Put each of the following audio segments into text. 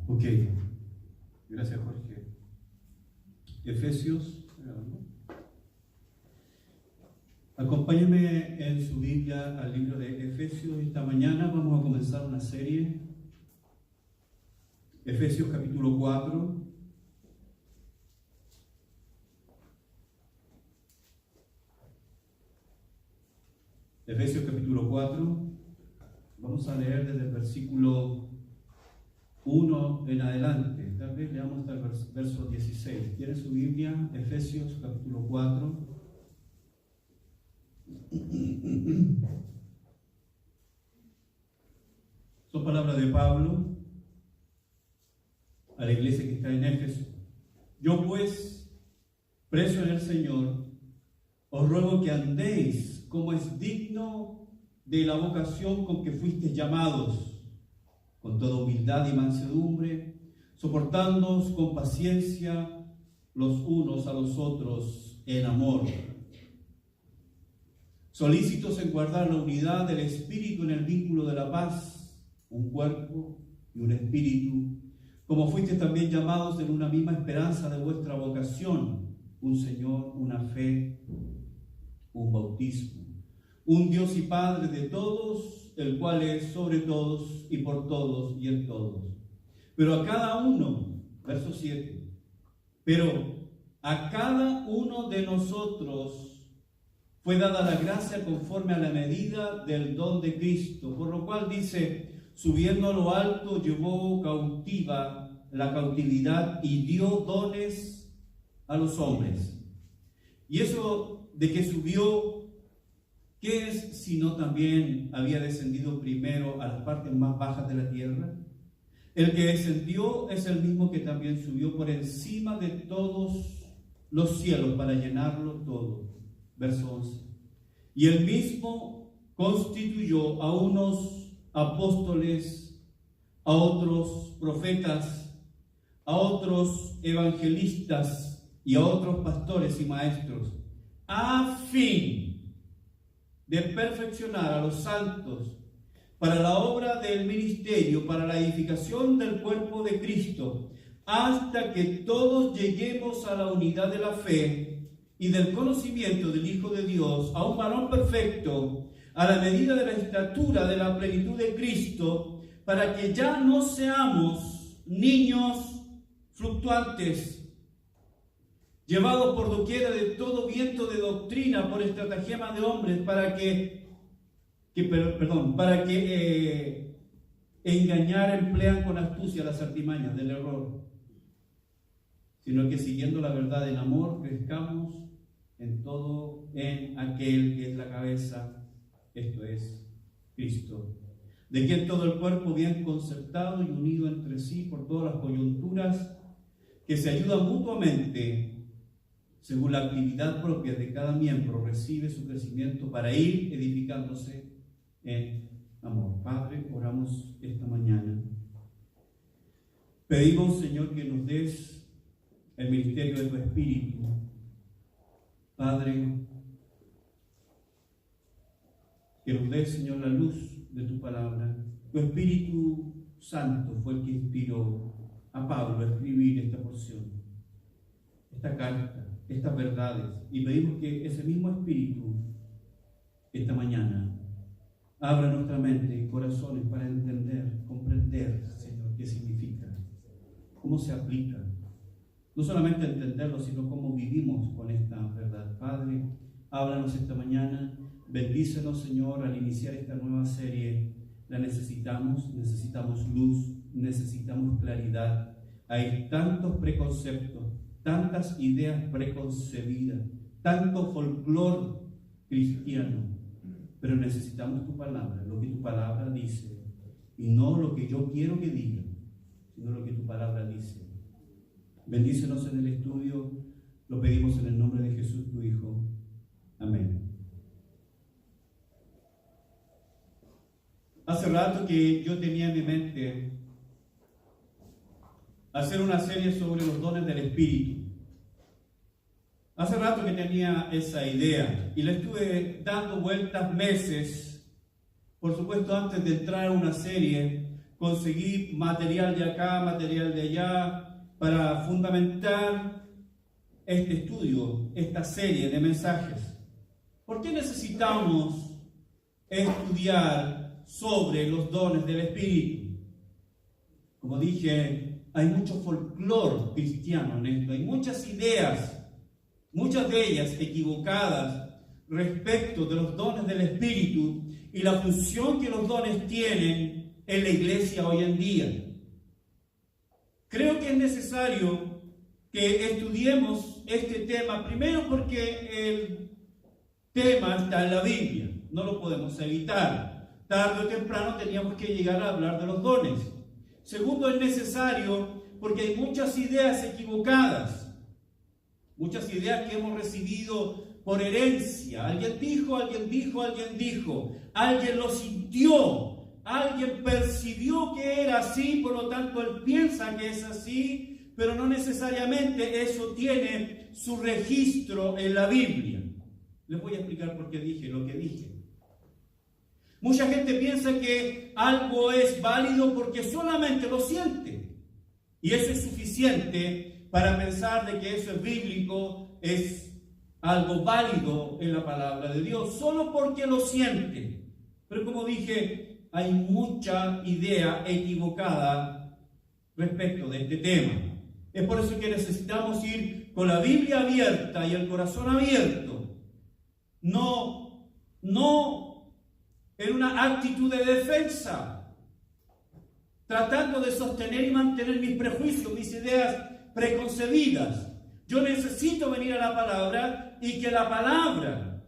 Ok, gracias Jorge. Efesios, acompáñenme en su Biblia al libro de Efesios. Esta mañana vamos a comenzar una serie. Efesios capítulo 4. Efesios capítulo 4. Vamos a leer desde el versículo 1 en adelante. Tal vez leamos hasta el verso 16. ¿Tiene su Biblia? Efesios capítulo 4. Son palabras de Pablo a la iglesia que está en Éfeso. Yo pues, preso en el Señor, os ruego que andéis como es digno de la vocación con que fuisteis llamados, con toda humildad y mansedumbre, soportándoos con paciencia los unos a los otros en amor, solícitos en guardar la unidad del Espíritu en el vínculo de la paz, un cuerpo y un espíritu, como fuisteis también llamados en una misma esperanza de vuestra vocación, un Señor, una fe, un bautismo, un Dios y Padre de todos, el cual es sobre todos y por todos y en todos. Pero a cada uno, verso 7, pero a cada uno de nosotros fue dada la gracia conforme a la medida del don de Cristo, por lo cual dice, subiendo a lo alto, llevó cautiva la cautividad y dio dones a los hombres. Y eso de que subió, ¿qué es sino también había descendido primero a las partes más bajas de la tierra? El que descendió es el mismo que también subió por encima de todos los cielos para llenarlo todo. Verso 11. Y él mismo constituyó a unos apóstoles, a otros profetas, a otros evangelistas y a otros pastores y maestros, a fin de perfeccionar a los santos para la obra del ministerio, para la edificación del cuerpo de Cristo, hasta que todos lleguemos a la unidad de la fe y del conocimiento del Hijo de Dios, a un varón perfecto, a la medida de la estatura de la plenitud de Cristo, para que ya no seamos niños fluctuantes, llevados por doquiera de todo viento de doctrina, por estratagema de hombres, para que engañar emplean con astucia las artimañas del error, sino que siguiendo la verdad en amor, crezcamos en todo en aquel que es la cabeza, esto es Cristo, de quien todo el cuerpo bien concertado y unido entre sí por todas las coyunturas, que se ayudan mutuamente, según la actividad propia de cada miembro, recibe su crecimiento para ir edificándose en amor. Padre, oramos esta mañana. Pedimos, Señor, que nos des el ministerio de tu Espíritu. Padre, que nos des, Señor, la luz de tu palabra. Tu Espíritu Santo fue el que inspiró a Pablo a escribir esta porción, esta carta, estas verdades, y pedimos que ese mismo Espíritu esta mañana abra nuestra mente y corazones para entender, comprender, Señor, qué significa, cómo se aplica, no solamente entenderlo, sino cómo vivimos con esta verdad. Padre, háblanos esta mañana, bendícenos, Señor, al iniciar esta nueva serie. La necesitamos luz, necesitamos claridad. Hay tantos preconceptos, tantas ideas preconcebidas, tanto folclore cristiano, pero necesitamos tu palabra, lo que tu palabra dice, y no lo que yo quiero que diga, sino lo que tu palabra dice. Bendícenos en el estudio, lo pedimos en el nombre de Jesús, tu Hijo. Amén. Hace rato que yo tenía en mi mente hacer una serie sobre los dones del Espíritu. Hace rato que tenía esa idea y la estuve dando vueltas meses. Por supuesto, antes de entrar a una serie, conseguí material de acá, material de allá, para fundamentar este estudio, esta serie de mensajes. ¿Por qué necesitamos estudiar sobre los dones del Espíritu? Como dije, hay mucho folclore cristiano en esto, hay muchas ideas, muchas de ellas equivocadas respecto de los dones del Espíritu y la función que los dones tienen en la iglesia hoy en día. Creo que es necesario que estudiemos este tema, primero porque el tema está en la Biblia, no lo podemos evitar. Tarde o temprano teníamos que llegar a hablar de los dones. Segundo, es necesario porque hay muchas ideas equivocadas, muchas ideas que hemos recibido por herencia. Alguien dijo, alguien dijo, alguien dijo, alguien lo sintió, alguien percibió que era así, por lo tanto él piensa que es así, pero no necesariamente eso tiene su registro en la Biblia. Les voy a explicar por qué dije lo que dije. Mucha gente piensa que algo es válido porque solamente lo siente. Y eso es suficiente para pensar de que eso es bíblico, es algo válido en la palabra de Dios, solo porque lo siente. Pero como dije, hay mucha idea equivocada respecto de este tema. Es por eso que necesitamos ir con la Biblia abierta y el corazón abierto. No en una actitud de defensa, tratando de sostener y mantener mis prejuicios, mis ideas preconcebidas. Yo necesito venir a la palabra y que la palabra,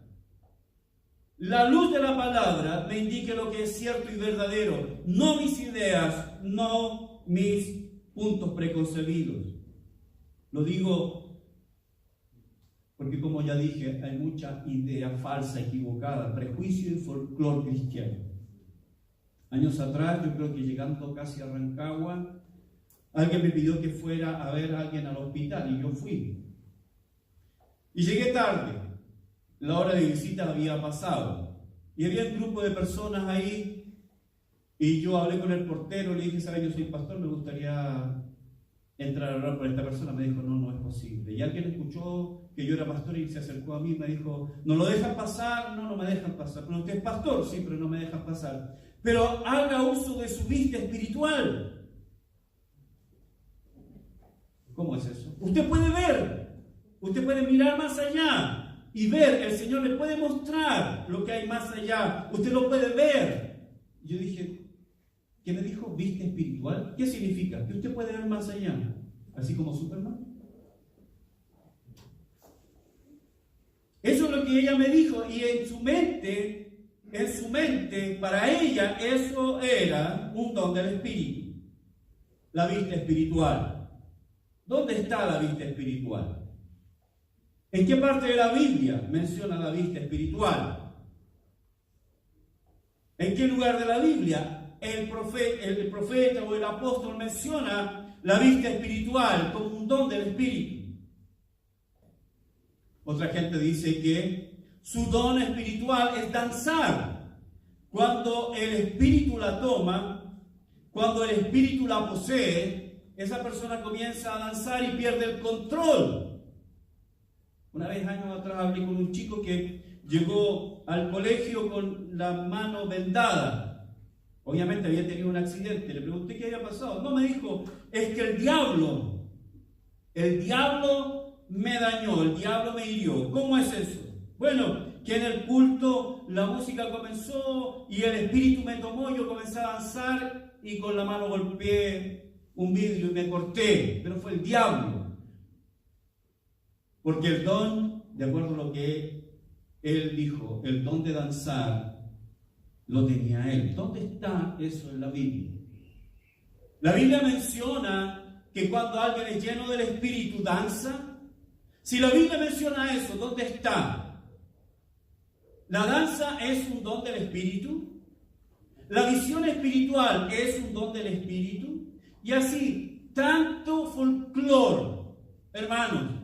la luz de la palabra, me indique lo que es cierto y verdadero, no mis ideas, no mis puntos preconcebidos. Lo digo porque, como ya dije, hay mucha idea falsa, equivocada, prejuicio y folclore cristiano. Años atrás, yo creo que llegando casi a Rancagua, alguien me pidió que fuera a ver a alguien al hospital y yo fui. Y llegué tarde, la hora de visita había pasado y había un grupo de personas ahí y yo hablé con el portero, le dije, ¿sabe? Yo soy pastor, me gustaría entrar a hablar por esta persona. Me dijo, no es posible. Y alguien escuchó que yo era pastor y se acercó a mí y me dijo, ¿no lo dejan pasar? No me dejan pasar. ¿Pero usted es pastor? Sí, pero no me dejan pasar. Pero haga uso de su vista espiritual. ¿Cómo es eso? Usted puede ver, usted puede mirar más allá y ver, el Señor le puede mostrar lo que hay más allá. Usted lo puede ver. Yo dije, ¿qué me dijo? ¿Vista espiritual? ¿Qué significa? Que usted puede ver más allá, así como Superman. Eso es lo que ella me dijo, y en su mente, para ella, eso era un don del Espíritu. La vista espiritual. ¿Dónde está la vista espiritual? ¿En qué parte de la Biblia menciona la vista espiritual? ¿En qué lugar de la Biblia el profeta o el apóstol menciona la vista espiritual como un don del Espíritu? Otra gente dice que su don espiritual es danzar. Cuando el Espíritu la toma, cuando el Espíritu la posee, esa persona comienza a danzar y pierde el control. Una vez, años atrás, hablé con un chico que llegó al colegio con la mano vendada. Obviamente había tenido un accidente. Le pregunté qué había pasado. No, me dijo, es que el diablo me dañó, el diablo me hirió. ¿Cómo es eso? Bueno, que en el culto la música comenzó y el Espíritu me tomó, yo comencé a danzar y con la mano golpeé un vidrio y me corté, pero fue el diablo. Porque el don, de acuerdo a lo que él dijo, el don de danzar lo tenía él. ¿Dónde está eso en la Biblia? La Biblia menciona que cuando alguien es lleno del Espíritu danza. Si la Biblia menciona eso, ¿dónde está? ¿La danza es un don del Espíritu? ¿La visión espiritual es un don del Espíritu? Y así, tanto folclore, hermanos,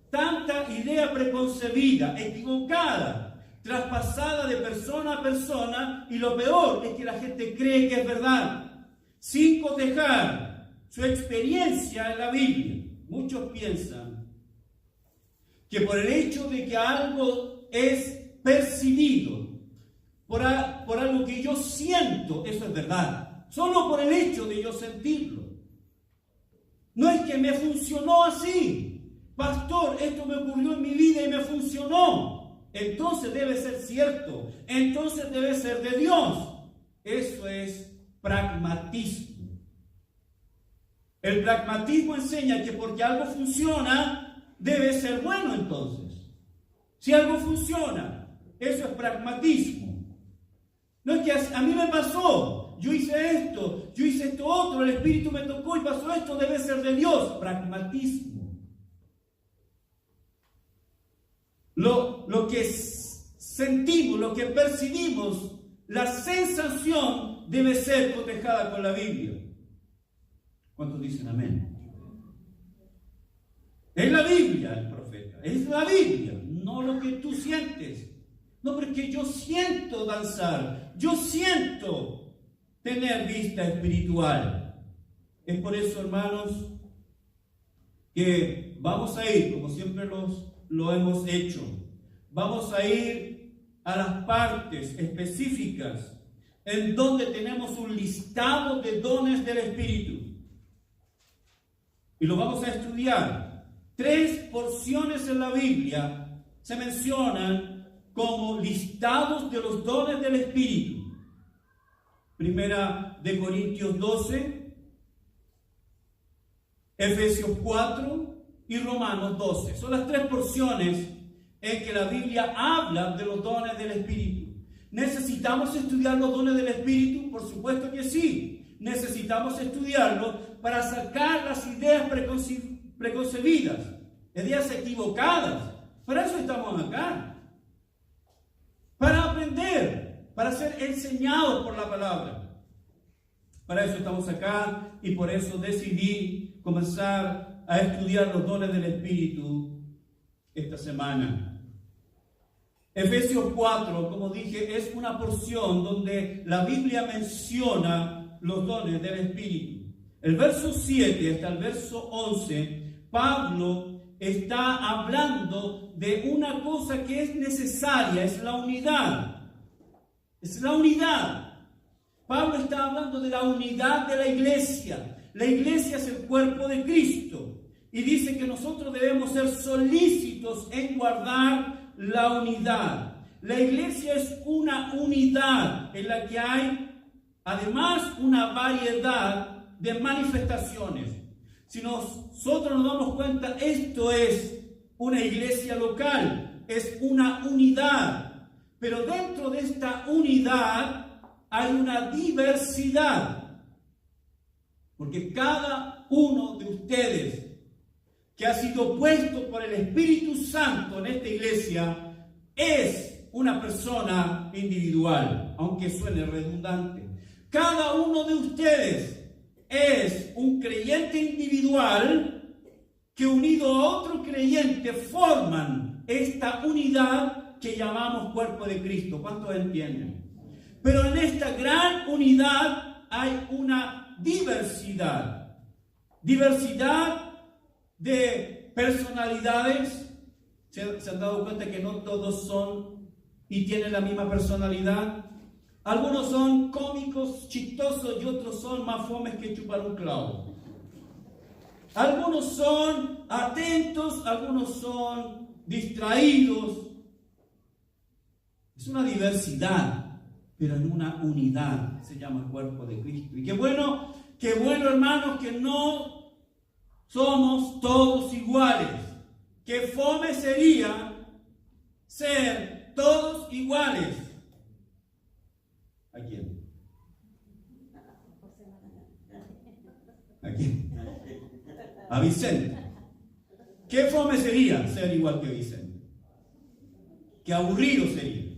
tanta idea preconcebida, equivocada, traspasada de persona a persona, y lo peor es que la gente cree que es verdad. sin cotejar su experiencia en la Biblia. Muchos piensan que por el hecho de que algo es percibido, por algo que yo siento, eso es verdad. Solo por el hecho de yo sentirlo. No es que me funcionó así. Pastor, esto me ocurrió en mi vida y me funcionó. Entonces debe ser cierto. Entonces debe ser de Dios. Eso es pragmatismo. El pragmatismo enseña que porque algo funciona, debe ser bueno entonces. Si algo funciona, eso es pragmatismo. No es que a mí me pasó, yo hice esto otro, el Espíritu me tocó y pasó esto, debe ser de Dios. Pragmatismo. Lo que sentimos, lo que percibimos, la sensación debe ser cotejada con la Biblia. ¿Cuántos dicen amén? Es la Biblia el profeta, es la Biblia, no lo que tú sientes. No, porque yo siento danzar, yo siento tener vista espiritual. Es por eso, hermanos, que vamos a ir, como siempre lo hemos hecho, vamos a ir a las partes específicas en donde tenemos un listado de dones del Espíritu. Y lo vamos a estudiar. 3 porciones en la Biblia se mencionan como listados de los dones del Espíritu. Primera de Corintios 12, Efesios 4 y Romanos 12. Son las 3 porciones en que la Biblia habla de los dones del Espíritu. ¿Necesitamos estudiar los dones del Espíritu? Por supuesto que sí. Necesitamos estudiarlos para sacar las ideas preconcebidas, ideas equivocadas. Para eso estamos acá. Para aprender, para ser enseñados por la palabra. Para eso estamos acá y por eso decidí comenzar a estudiar los dones del Espíritu esta semana. Efesios 4, como dije, es una porción donde la Biblia menciona los dones del Espíritu. El verso 7 hasta el verso 11, Pablo está hablando de una cosa que es necesaria, es la unidad. Es la unidad. Pablo está hablando de la unidad de la iglesia. La iglesia es el cuerpo de Cristo. Y dice que nosotros debemos ser solícitos en guardar la unidad. La iglesia es una unidad en la que hay, además, una variedad de manifestaciones. Si nosotros nos damos cuenta, esto es una iglesia local, es una unidad. Pero dentro de esta unidad hay una diversidad. Porque cada uno de ustedes que ha sido puesto por el Espíritu Santo en esta iglesia es una persona individual, aunque suene redundante. Cada uno de ustedes es un creyente individual que unido a otro creyente forman esta unidad que llamamos cuerpo de Cristo. ¿Cuántos entienden? Pero en esta gran unidad hay una diversidad. Diversidad de personalidades. ¿Se han dado cuenta que no todos son y tienen la misma personalidad? Algunos son cómicos, chistosos y otros son más fomes que chupar un clavo. Algunos son atentos, algunos son distraídos. Es una diversidad, pero en una unidad se llama el cuerpo de Cristo. Y qué bueno, hermanos, que no somos todos iguales. Qué fome sería ser todos iguales. ¿A quién? ¿A quién? A Vicente. ¿Qué fome sería ser igual que Vicente? Qué aburrido sería.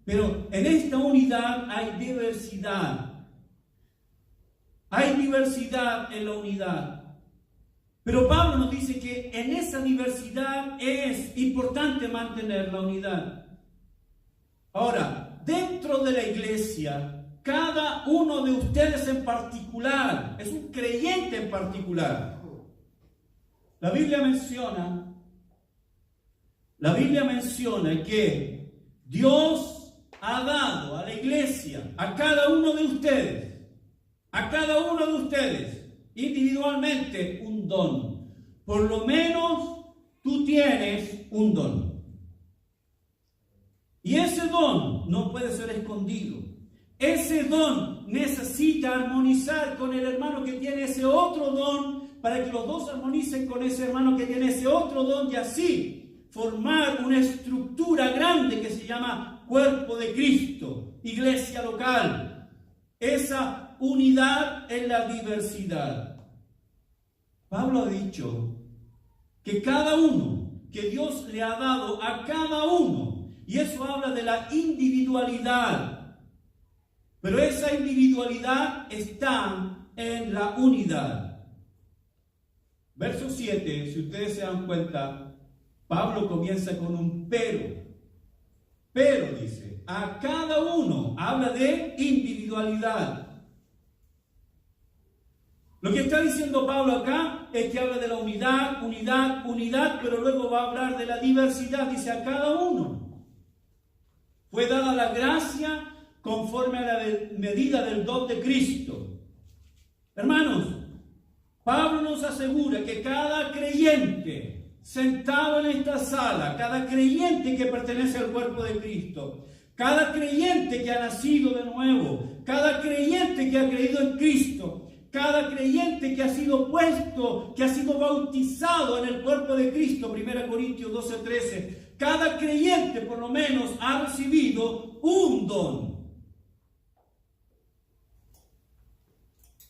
Pero en esta unidad hay diversidad. Hay diversidad en la unidad. Pero Pablo nos dice que en esa diversidad es importante mantener la unidad. Ahora, dentro de la iglesia, cada uno de ustedes en particular, es un creyente en particular. La Biblia menciona que Dios ha dado a la iglesia, a cada uno de ustedes, individualmente un don. Por lo menos tú tienes un don. Y ese don no puede ser escondido. Ese don necesita armonizar con el hermano que tiene ese otro don, para que los dos armonicen con ese hermano que tiene ese otro don, y así formar una estructura grande que se llama cuerpo de Cristo, iglesia local. Esa unidad en la diversidad. Pablo ha dicho que cada uno, que Dios le ha dado a cada uno, y eso habla de la individualidad. Pero esa individualidad está en la unidad. Verso 7, si ustedes se dan cuenta, Pablo comienza con un pero. Pero dice, a cada uno, habla de individualidad. Lo que está diciendo Pablo acá es que habla de la unidad, pero luego va a hablar de la diversidad. Dice, a cada uno fue dada la gracia conforme a la medida del don de Cristo. Hermanos, Pablo nos asegura que cada creyente sentado en esta sala, cada creyente que pertenece al cuerpo de Cristo, cada creyente que ha nacido de nuevo, cada creyente que ha creído en Cristo, cada creyente que ha sido puesto, que ha sido bautizado en el cuerpo de Cristo, 1 Corintios 12:13, cada creyente por lo menos ha recibido un don.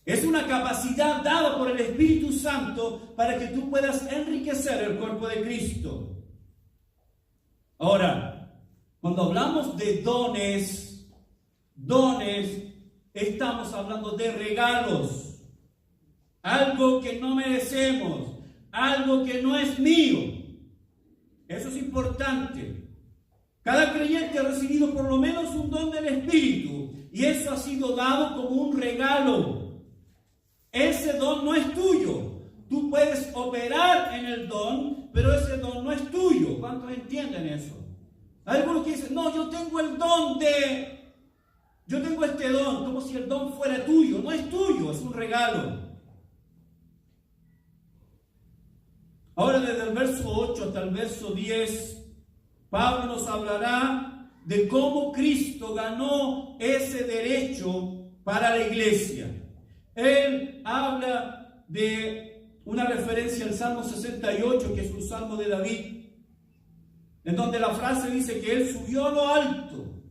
Es una capacidad dada por el Espíritu Santo para que tú puedas enriquecer el cuerpo de Cristo. Ahora, cuando hablamos de dones, estamos hablando de regalos. Algo que no merecemos, algo que no es mío. Eso es importante. Cada creyente ha recibido por lo menos un don del Espíritu, y eso ha sido dado como un regalo. Ese don no es tuyo. Tú puedes operar en el don, pero ese don no es tuyo. ¿Cuántos entienden eso? Hay algunos que dicen, no, yo tengo este don, como si el don fuera tuyo. No es tuyo, es un regalo. Ahora, desde el verso 8 hasta el verso 10, Pablo nos hablará de cómo Cristo ganó ese derecho para la iglesia. Él habla de una referencia al Salmo 68, que es un salmo de David, en donde la frase dice que Él subió a lo alto.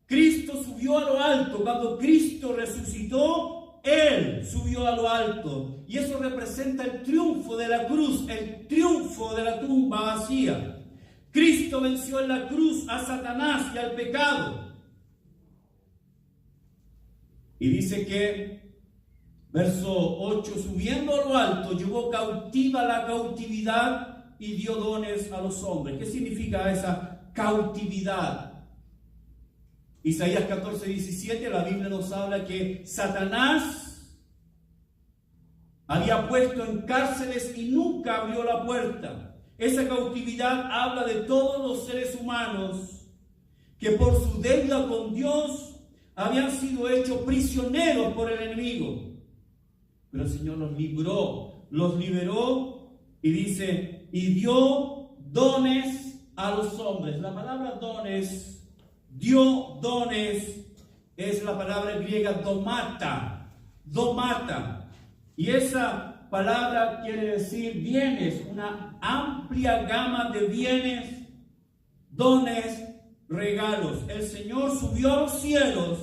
Cristo subió a lo alto. Cuando Cristo resucitó, Él subió a lo alto. Y eso representa el triunfo de la cruz, el triunfo de la tumba vacía. Cristo venció en la cruz a Satanás y al pecado. Y dice que, verso 8, subiendo a lo alto, llevó cautiva la cautividad y dio dones a los hombres. ¿Qué significa esa cautividad? Isaías 14:17, la Biblia nos habla que Satanás había puesto en cárceles y nunca abrió la puerta. Esa cautividad habla de todos los seres humanos que por su deuda con Dios habían sido hechos prisioneros por el enemigo. Pero el Señor los liberó y dice, y dio dones a los hombres. La palabra dones, dio dones, es la palabra griega domata. Y esa palabra quiere decir bienes, una amplia gama de bienes, dones, regalos. El Señor subió a los cielos,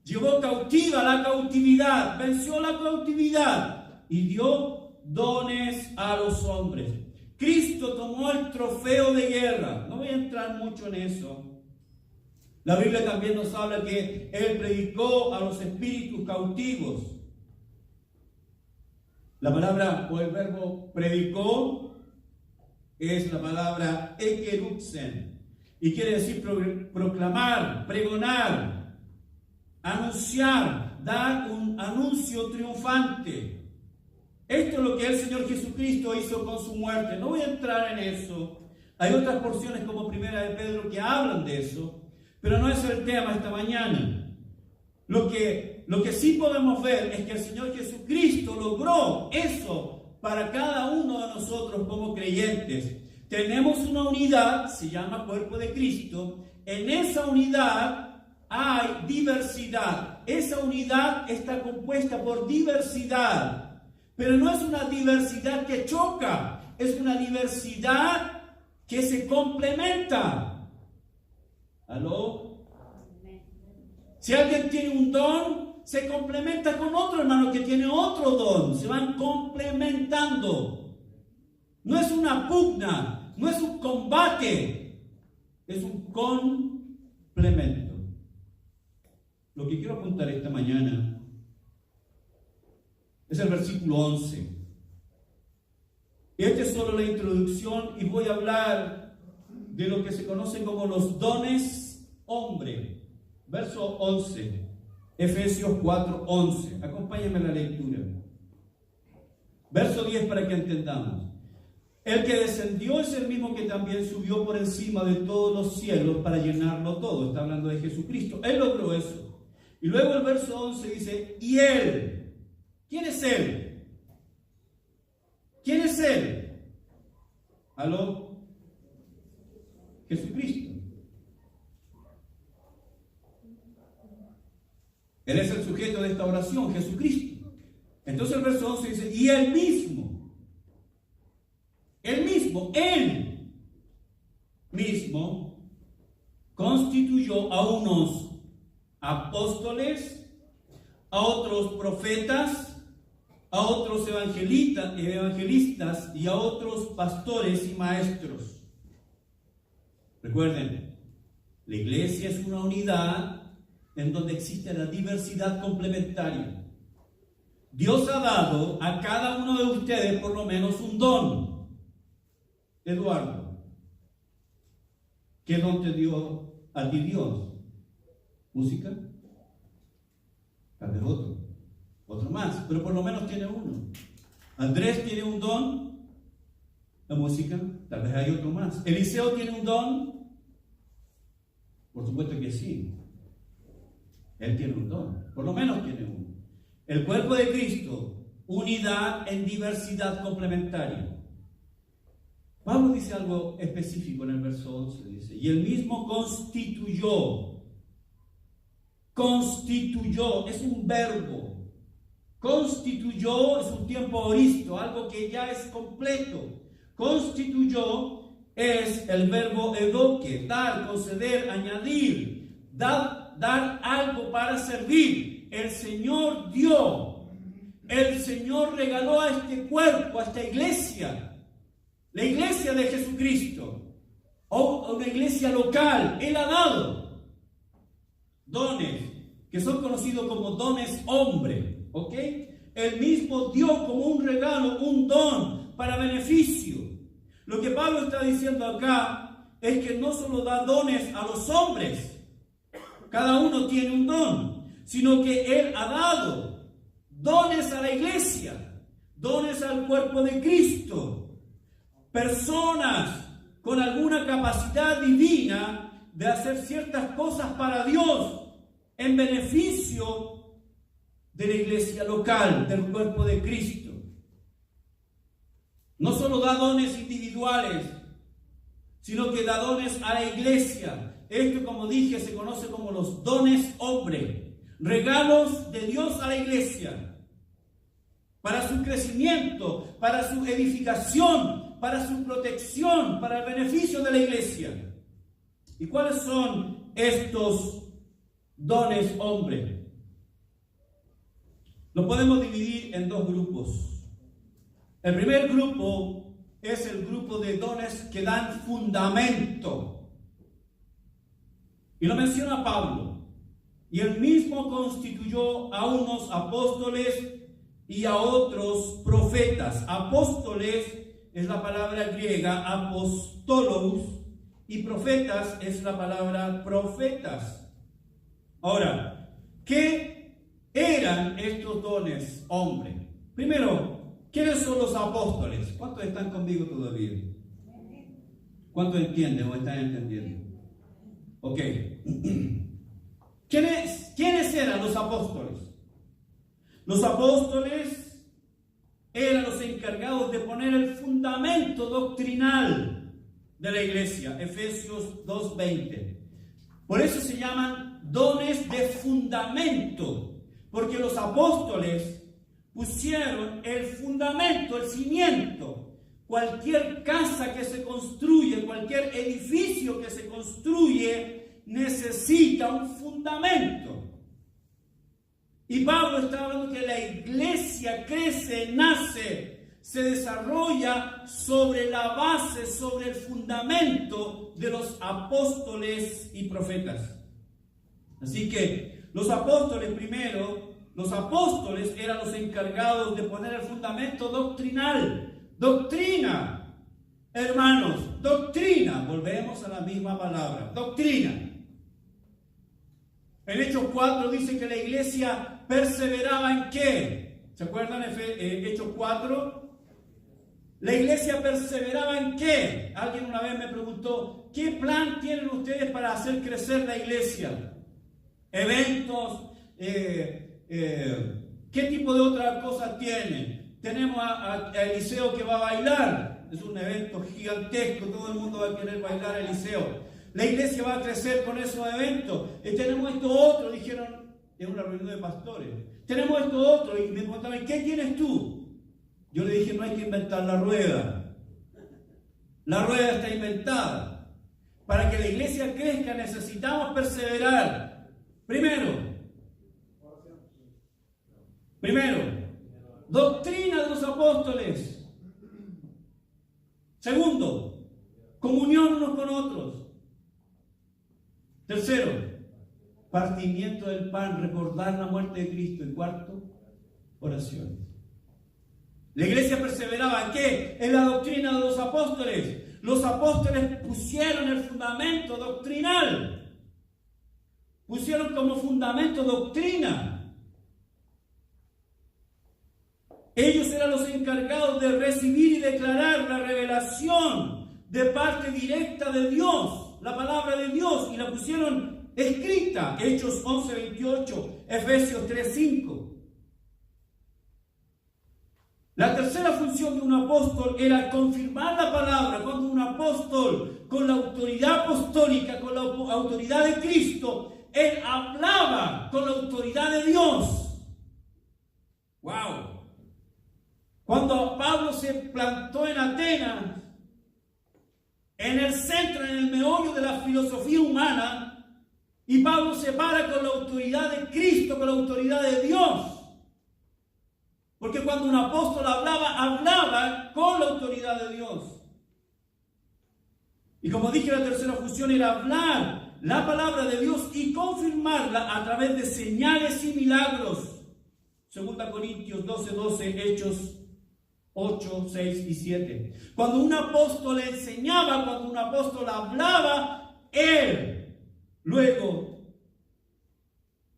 llevó cautiva la cautividad, venció la cautividad y dio dones a los hombres. Cristo tomó el trofeo de guerra. No voy a entrar mucho en eso. La Biblia también nos habla que Él predicó a los espíritus cautivos. La palabra o el verbo predicó es la palabra ekeruxen. Y quiere decir proclamar, pregonar. anunciar, dar un anuncio triunfante. Esto es lo que el Señor Jesucristo hizo con su muerte. No voy a entrar en eso. Hay otras porciones como Primera de Pedro que hablan de eso, pero no es el tema esta mañana. Lo que sí podemos ver es que el Señor Jesucristo logró eso para cada uno de nosotros como creyentes. Tenemos una unidad, se llama cuerpo de Cristo. En esa unidad hay diversidad. Esa unidad está compuesta por diversidad, pero no es una diversidad que choca, es una diversidad que se complementa. ¿Aló? Si alguien tiene un don, se complementa con otro hermano que tiene otro don. Se van complementando. No es una pugna, no es un combate, es un complemento. Lo que quiero apuntar esta mañana es el versículo 11. Esta es solo la introducción y voy a hablar de lo que se conocen como los dones hombre. Verso 11, Efesios 4:11. Acompáñame a la lectura. Verso 10 para que entendamos. El que descendió es el mismo que también subió por encima de todos los cielos para llenarlo todo. Está hablando de Jesucristo. Él logró eso. Y luego el verso 11 dice, y Él. ¿Quién es Él? ¿Quién es Él? ¿Aló? Jesucristo. Él es el sujeto de esta oración, Jesucristo. Entonces el verso 11 dice, y Él mismo, Él mismo constituyó a unos apóstoles, a otros profetas, a otros evangelistas y a otros pastores y maestros. Recuerden, la iglesia es una unidad en donde existe la diversidad complementaria. Dios ha dado a cada uno de ustedes por lo menos un don. Eduardo, ¿qué don te dio a ti Dios? ¿Música? Tal vez otro más, pero por lo menos tiene uno. Andrés tiene un don, la música, tal vez hay otro más. Eliseo tiene un don, por supuesto que sí. Él tiene un don, por lo menos tiene uno. El cuerpo de Cristo, unidad en diversidad complementaria. Pablo dice algo específico en el verso 11, dice, y él mismo constituyó, es un verbo. Constituyó es un tiempo aoristo, algo que ya es completo. Constituyó es el verbo edoque, dar, conceder, añadir, dar algo para servir. El Señor dio, el Señor regaló a este cuerpo, a esta iglesia, la iglesia de Jesucristo, o una iglesia local. Él ha dado dones que son conocidos como dones hombre. ¿Ok? Él mismo dio como un regalo, un don para beneficio. Lo que Pablo está diciendo acá es que no solo da dones a los hombres, cada uno tiene un don, sino que Él ha dado dones a la iglesia, dones al cuerpo de Cristo, personas con alguna capacidad divina de hacer ciertas cosas para Dios en beneficio de la iglesia local, del cuerpo de Cristo. No solo da dones individuales, sino que da dones a la iglesia. Esto, como dije, se conoce como los dones hombre, regalos de Dios a la iglesia, para su crecimiento, para su edificación, para su protección, para el beneficio de la iglesia. ¿Y cuáles son estos dones hombre? Lo podemos dividir en dos grupos. El primer grupo es el grupo de dones que dan fundamento. Y lo menciona Pablo. Y él mismo constituyó a unos apóstoles y a otros profetas. Apóstoles es la palabra griega apostolos y profetas es la palabra profetas. Ahora, ¿qué eran estos dones, hombre? Primero, ¿quiénes son los apóstoles? ¿Cuántos están conmigo todavía? ¿Cuántos entienden o están entendiendo? Ok. ¿Quiénes eran los apóstoles? Los apóstoles eran los encargados de poner el fundamento doctrinal de la iglesia. Efesios 2:20. Por eso se llaman dones de fundamento, porque los apóstoles pusieron el fundamento, el cimiento. Cualquier casa que se construye, cualquier edificio que se construye, necesita un fundamento. Y Pablo está hablando que la iglesia crece, nace, se desarrolla sobre la base, sobre el fundamento de los apóstoles y profetas. Así que los apóstoles primero, los apóstoles eran los encargados de poner el fundamento doctrinal. Doctrina, hermanos, doctrina. Volvemos a la misma palabra, doctrina. En Hechos 4 dice que la iglesia perseveraba en ¿qué? ¿Se acuerdan Hechos 4? La iglesia perseveraba en ¿qué? Alguien una vez me preguntó, ¿qué plan tienen ustedes para hacer crecer la iglesia? ¿Eventos? ¿Qué tipo de otras cosas tienen? Tenemos a Eliseo que va a bailar. Es un evento gigantesco. Todo el mundo va a querer bailar a Eliseo. La iglesia va a crecer con esos eventos. Tenemos esto otro, dijeron en una reunión de pastores. Tenemos esto otro. Y me preguntaban, ¿qué tienes tú? Yo le dije, no hay que inventar la rueda. La rueda está inventada. Para que la iglesia crezca necesitamos perseverar. Primero, doctrina de los apóstoles. Segundo, comunión unos con otros. Tercero, partimiento del pan, recordar la muerte de Cristo. Y cuarto, oraciones. La iglesia perseveraba ¿en qué? En la doctrina de los apóstoles. Los apóstoles pusieron el fundamento doctrinal. Pusieron como fundamento doctrina. Ellos eran los encargados de recibir y declarar la revelación de parte directa de Dios, la palabra de Dios, y la pusieron escrita. Hechos 11:28, Efesios 3:5. La tercera función de un apóstol era confirmar la palabra. Cuando un apóstol, con la autoridad apostólica, con la autoridad de Cristo, él hablaba con la autoridad de Dios. ¡Wow! Cuando Pablo se plantó en Atenas, en el centro, en el meollo de la filosofía humana, y Pablo se para con la autoridad de Cristo, con la autoridad de Dios. Porque cuando un apóstol hablaba con la autoridad de Dios. Y como dije, la tercera función era hablar la palabra de Dios y confirmarla a través de señales y milagros. 2 Corintios 12:12, Hechos 8, 6 y 7. Cuando un apóstol enseñaba, cuando un apóstol hablaba, él luego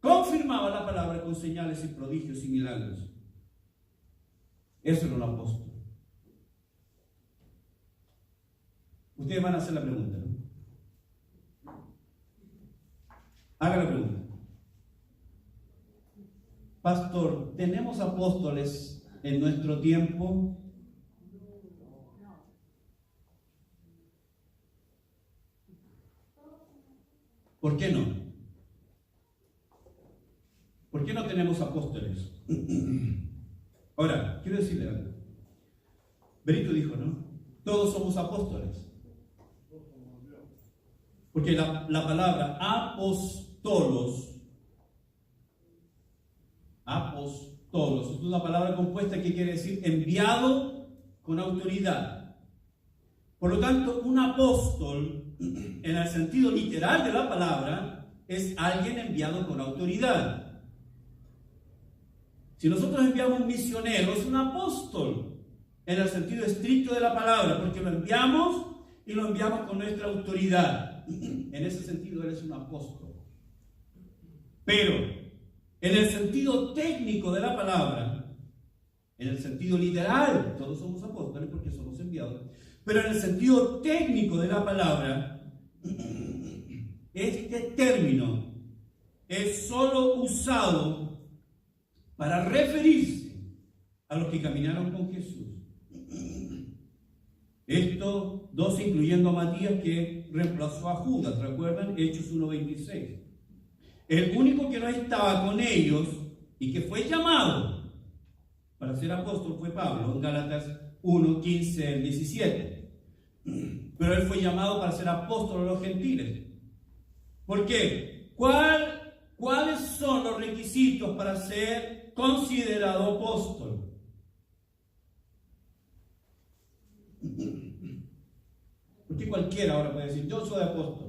confirmaba la palabra con señales y prodigios y milagros. Eso era un apóstol. Ustedes van a hacer la pregunta, ¿no? Haga la pregunta. Pastor, ¿tenemos apóstoles en nuestro tiempo? ¿Por qué no? ¿Por qué no tenemos apóstoles? Ahora, quiero decirle algo. Berito dijo, ¿no? Todos somos apóstoles. Porque la palabra apóstolos es una palabra compuesta que quiere decir enviado con autoridad. Por lo tanto, un apóstol, en el sentido literal de la palabra, es alguien enviado con autoridad. Si nosotros enviamos un misionero, es un apóstol, en el sentido estricto de la palabra, porque lo enviamos y lo enviamos con nuestra autoridad. En ese sentido, él es un apóstol. Pero En el sentido técnico de la palabra, en el sentido literal, todos somos apóstoles porque somos enviados, pero en el sentido técnico de la palabra, este término es solo usado para referirse a los que caminaron con Jesús. Estos dos incluyendo a Matías, que reemplazó a Judas, ¿recuerdan? Hechos 1:26. El único que no estaba con ellos y que fue llamado para ser apóstol fue Pablo, en Gálatas 1:15-17. Pero él fue llamado para ser apóstol a los gentiles. ¿Por qué? ¿Cuáles son los requisitos para ser considerado apóstol? Porque cualquiera ahora puede decir, yo soy apóstol.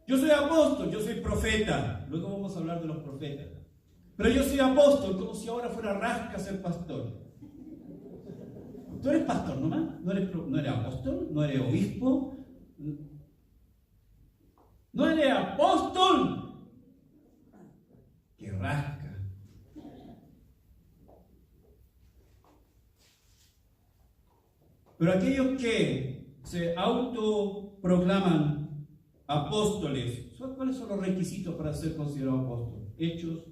Yo soy apóstol, yo soy profeta. Luego vamos a hablar de los profetas. Pero yo soy apóstol, como si ahora fuera rasca ser pastor. Tú eres pastor nomás, no eres apóstol, no eres obispo, no eres apóstol. ¡Qué rasca! Pero aquellos que se autoproclaman apóstoles, ¿cuáles son los requisitos para ser considerado apóstol? Hechos,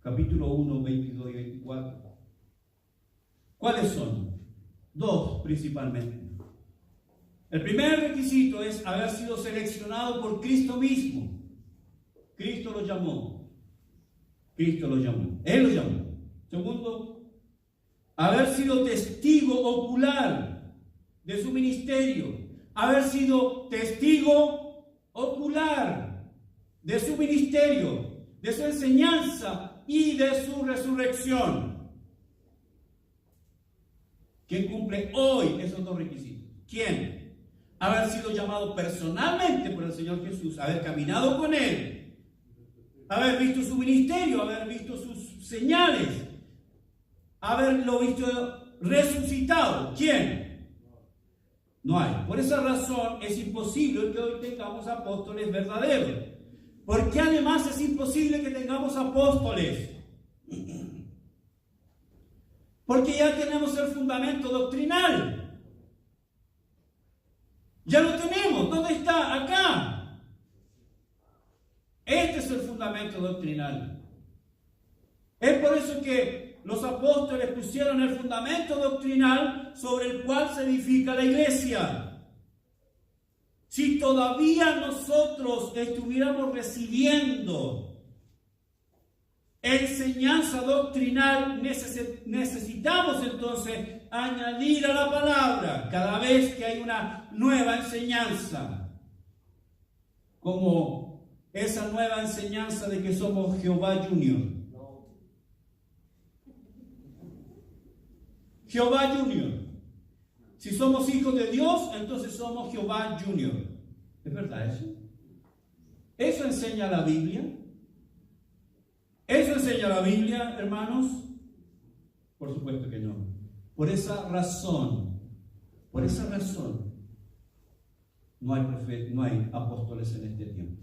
capítulo 1, 22 y 24. ¿Cuáles son? Dos principalmente. El primer requisito es haber sido seleccionado por Cristo mismo. Cristo lo llamó. Cristo lo llamó. Él lo llamó. Segundo, haber sido testigo ocular de su ministerio. Haber sido testigo ocular de su ministerio, de su enseñanza y de su resurrección. ¿Quién cumple hoy esos dos requisitos? ¿Quién? Haber sido llamado personalmente por el Señor Jesús, haber caminado con Él, haber visto su ministerio, haber visto sus señales, haberlo visto resucitado. ¿Quién? No hay. Por esa razón es imposible que hoy tengamos apóstoles verdaderos. Porque además es imposible que tengamos apóstoles. Porque ya tenemos el fundamento doctrinal. Ya lo tenemos. ¿Dónde está? Acá. Este es el fundamento doctrinal. Es por eso que los apóstoles pusieron el fundamento doctrinal sobre el cual se edifica la iglesia. Si todavía nosotros estuviéramos recibiendo enseñanza doctrinal, necesitamos entonces añadir a la palabra cada vez que hay una nueva enseñanza, como esa nueva enseñanza de que somos Jehová Junior. Jehová Junior. Si somos hijos de Dios, entonces somos Jehová Junior. ¿Es verdad eso? ¿Eso enseña la Biblia? ¿Eso enseña la Biblia, hermanos? Por supuesto que no. Por esa razón, no hay apóstoles en este tiempo.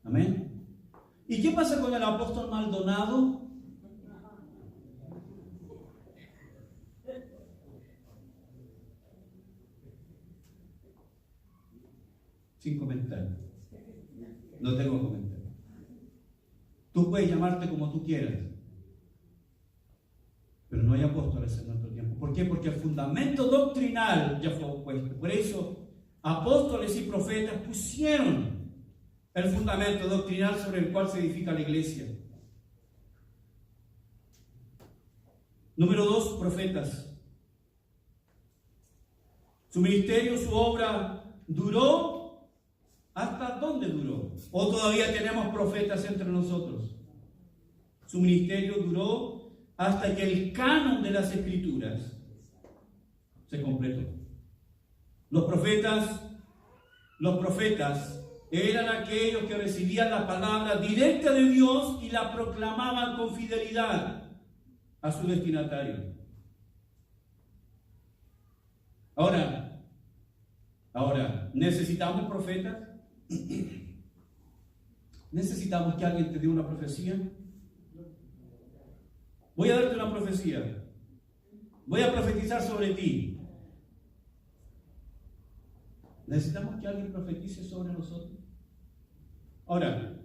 Amén. ¿Y qué pasa con el apóstol Maldonado? Sin comentario. No tengo comentario. Tú puedes llamarte como tú quieras, pero no hay apóstoles en nuestro tiempo. ¿Por qué? Porque el fundamento doctrinal ya fue puesto. Por eso, apóstoles y profetas pusieron el fundamento doctrinal sobre el cual se edifica la iglesia. Número 2, profetas. Su ministerio, su obra duró. ¿Hasta dónde duró? ¿O todavía tenemos profetas entre nosotros? Su ministerio duró hasta que el canon de las Escrituras se completó. Los profetas eran aquellos que recibían la palabra directa de Dios y la proclamaban con fidelidad a su destinatario. Ahora, ¿necesitamos profetas? ¿Necesitamos que alguien te dé una profecía? Voy a darte una profecía. Voy a profetizar sobre ti. ¿Necesitamos que alguien profetice sobre nosotros? Ahora,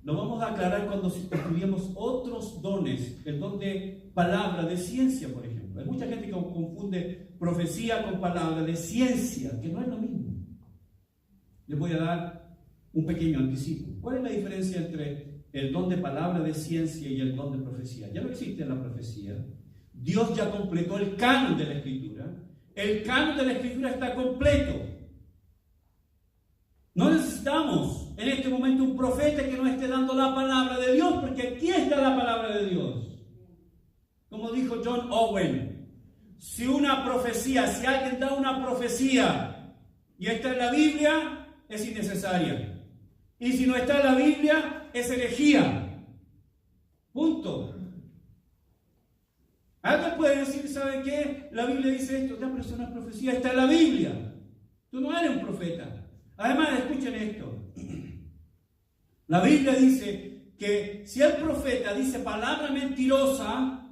lo vamos a aclarar cuando estudiemos otros dones, el don de palabra, de ciencia, por ejemplo. Hay mucha gente que confunde profecía con palabra de ciencia, que no es lo mismo. Les voy a dar un pequeño anticipo. ¿Cuál es la diferencia entre el don de palabra de ciencia y el don de profecía? Ya no existe la profecía. Dios ya completó el canon de la Escritura. El canon de la Escritura está completo. No necesitamos en este momento un profeta que nos esté dando la palabra de Dios, porque aquí está la palabra de Dios. Como dijo John Owen, si alguien da una profecía y está en la Biblia, es innecesaria. Y si no está en la Biblia, es herejía. Punto. Alguien puede decir, ¿sabe qué? La Biblia dice esto, ya, pero es una profecía, está en la Biblia. Tú no eres un profeta. Además, escuchen esto. La Biblia dice que si el profeta dice palabra mentirosa,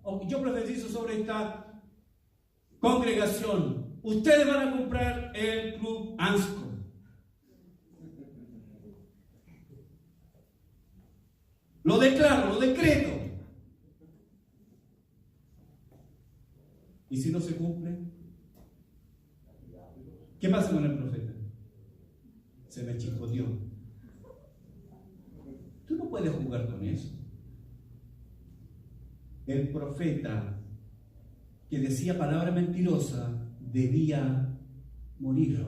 o yo profetizo sobre esta congregación, ustedes van a comprar el Club Ansco. Lo declaro, lo decreto. ¿Y si no se cumple? ¿Qué pasa con el profeta? Se me chispoteó. Tú no puedes jugar con eso. El profeta que decía palabra mentirosa debía morir.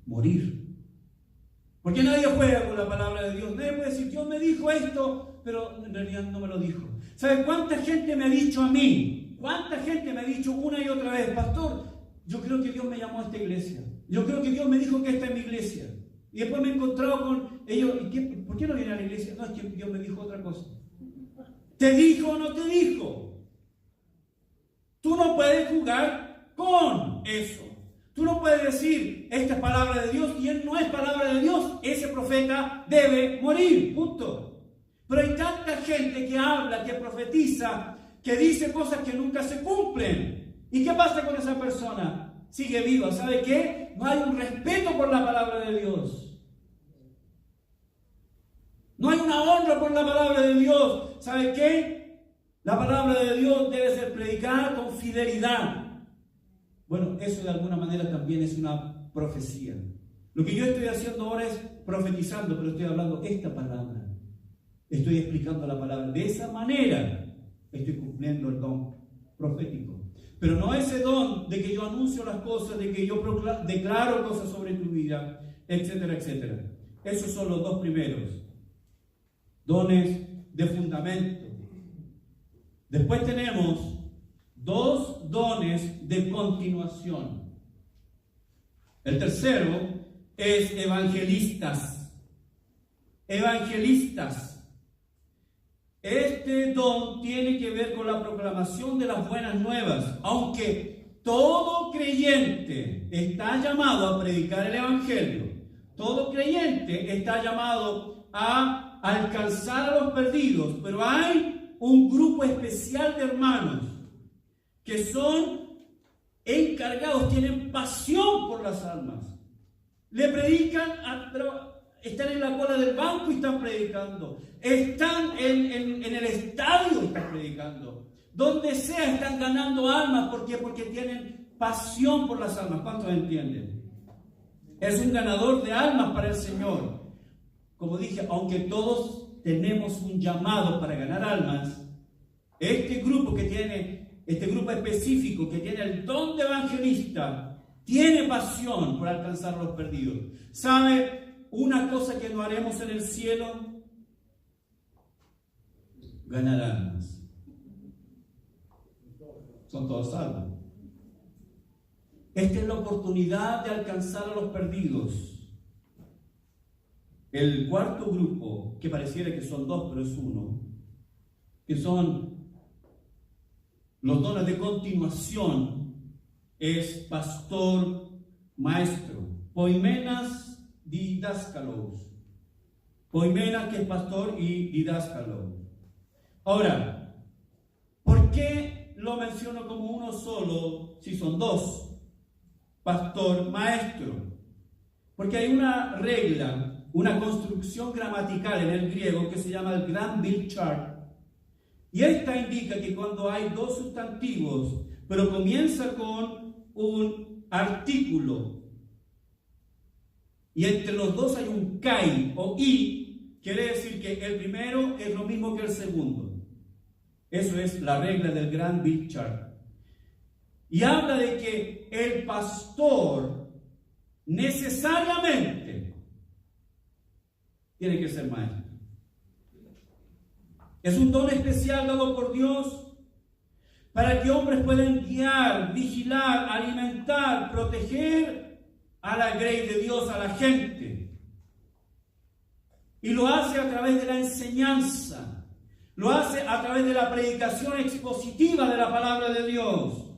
Morir. Porque nadie juega con la palabra de Dios. Nadie puede decir, Dios me dijo esto, pero en realidad no me lo dijo. ¿Sabe cuánta gente me ha dicho a mí? ¿Cuánta gente me ha dicho una y otra vez, pastor, yo creo que Dios me llamó a esta iglesia? Yo creo que Dios me dijo que esta es mi iglesia. Y después me he encontrado con ellos, ¿por qué no viene a la iglesia? No, es que Dios me dijo otra cosa. ¿Te dijo o no te dijo? Tú no puedes jugar con eso. Tú no puedes decir, esta es palabra de Dios y él no es palabra de Dios. Ese profeta debe morir, punto. Pero hay tanta gente que habla, que profetiza, que dice cosas que nunca se cumplen. ¿Y qué pasa con esa persona? Sigue viva. ¿Sabe qué? No hay un respeto por la palabra de Dios. No hay una honra por la palabra de Dios. ¿Sabe qué? La palabra de Dios debe ser predicada con fidelidad. Bueno, eso de alguna manera también es una profecía. Lo que yo estoy haciendo ahora es profetizando, pero estoy hablando esta palabra. Estoy explicando la palabra. De esa manera estoy cumpliendo el don profético. Pero no ese don de que yo anuncio las cosas, de que yo declaro cosas sobre tu vida, etcétera, etcétera. Esos son los dos primeros. Dones de fundamento. Después tenemos dos dones de continuación. El tercero es evangelistas. Evangelistas. Este don tiene que ver con la proclamación de las buenas nuevas. Aunque todo creyente está llamado a predicar el evangelio, todo creyente está llamado a alcanzar a los perdidos, pero hay un grupo especial de hermanos que son encargados, tienen pasión por las almas. Le predican, están en la cola del banco y están predicando. Están en el estadio y están predicando. Donde sea están ganando almas. ¿Por qué? Porque tienen pasión por las almas. ¿Cuántos entienden? Es un ganador de almas para el Señor. Como dije, aunque todos tenemos un llamado para ganar almas, este grupo específico que tiene el don de evangelista, tiene pasión por alcanzar a los perdidos. ¿Sabe una cosa que no haremos en el cielo? Ganar almas. Son todos salvos. Esta es la oportunidad de alcanzar a los perdidos. El cuarto grupo, que pareciera que son dos, pero es uno, que son los dones de continuación, es pastor, maestro. Poimenas didáskalos. Poimenas, que es pastor, y didáskalos. Ahora, ¿por qué lo menciono como uno solo si son dos? Pastor, maestro. Porque hay una regla, una construcción gramatical en el griego que se llama el Grand Bill Chart. Y esta indica que cuando hay dos sustantivos, pero comienza con un artículo, y entre los dos hay un kai o i, quiere decir que el primero es lo mismo que el segundo. Eso es la regla del Grand Bill Chart. Y habla de que el pastor necesariamente tiene que ser maestro. Es un don especial dado por Dios para que hombres puedan guiar, vigilar, alimentar, proteger a la grey de Dios, a la gente. Y lo hace a través de la enseñanza. Lo hace a través de la predicación expositiva de la palabra de Dios.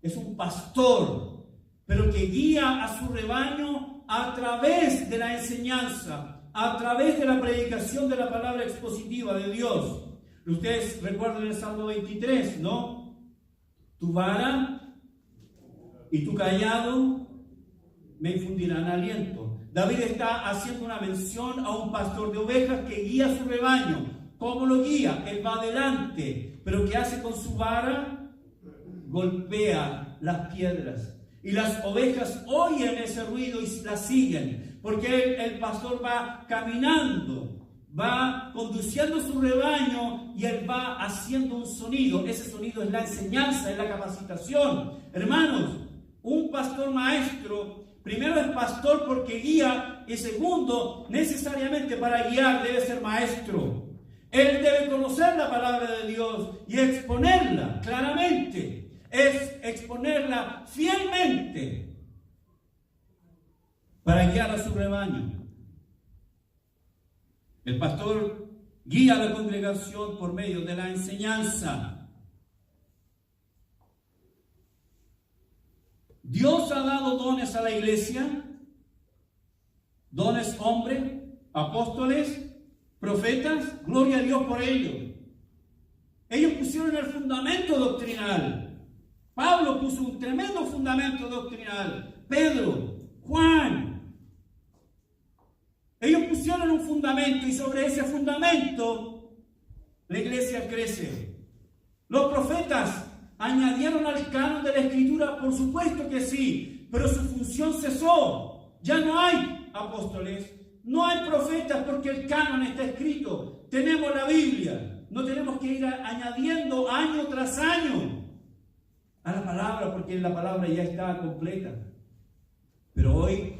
Es un pastor, pero que guía a su rebaño a través de la enseñanza, a través de la predicación de la palabra expositiva de Dios. Ustedes recuerdan el Salmo 23, ¿no? Tu vara y tu cayado me infundirán aliento. David está haciendo una mención a un pastor de ovejas que guía a su rebaño. ¿Cómo lo guía? Él va adelante, pero ¿qué hace con su vara? Golpea las piedras. Y las ovejas oyen ese ruido y la siguen, porque el pastor va caminando, va conduciendo su rebaño y él va haciendo un sonido. Ese sonido es la enseñanza, es la capacitación. Hermanos, un pastor maestro, primero es pastor porque guía, y segundo, necesariamente para guiar debe ser maestro. Él debe conocer la palabra de Dios y exponerla claramente. Es exponerla fielmente para guiar a su rebaño. El pastor guía a la congregación por medio de la enseñanza. Dios ha dado dones a la iglesia, dones hombres, apóstoles, profetas, gloria a Dios por ello. Ellos pusieron el fundamento doctrinal. Pablo puso un tremendo fundamento doctrinal. Pedro, Juan. Ellos pusieron un fundamento y sobre ese fundamento la iglesia crece. Los profetas añadieron al canon de la Escritura, por supuesto que sí, pero su función cesó. Ya no hay apóstoles, no hay profetas porque el canon está escrito. Tenemos la Biblia. No tenemos que ir añadiendo año tras año a la palabra, porque la palabra ya está completa. Pero hoy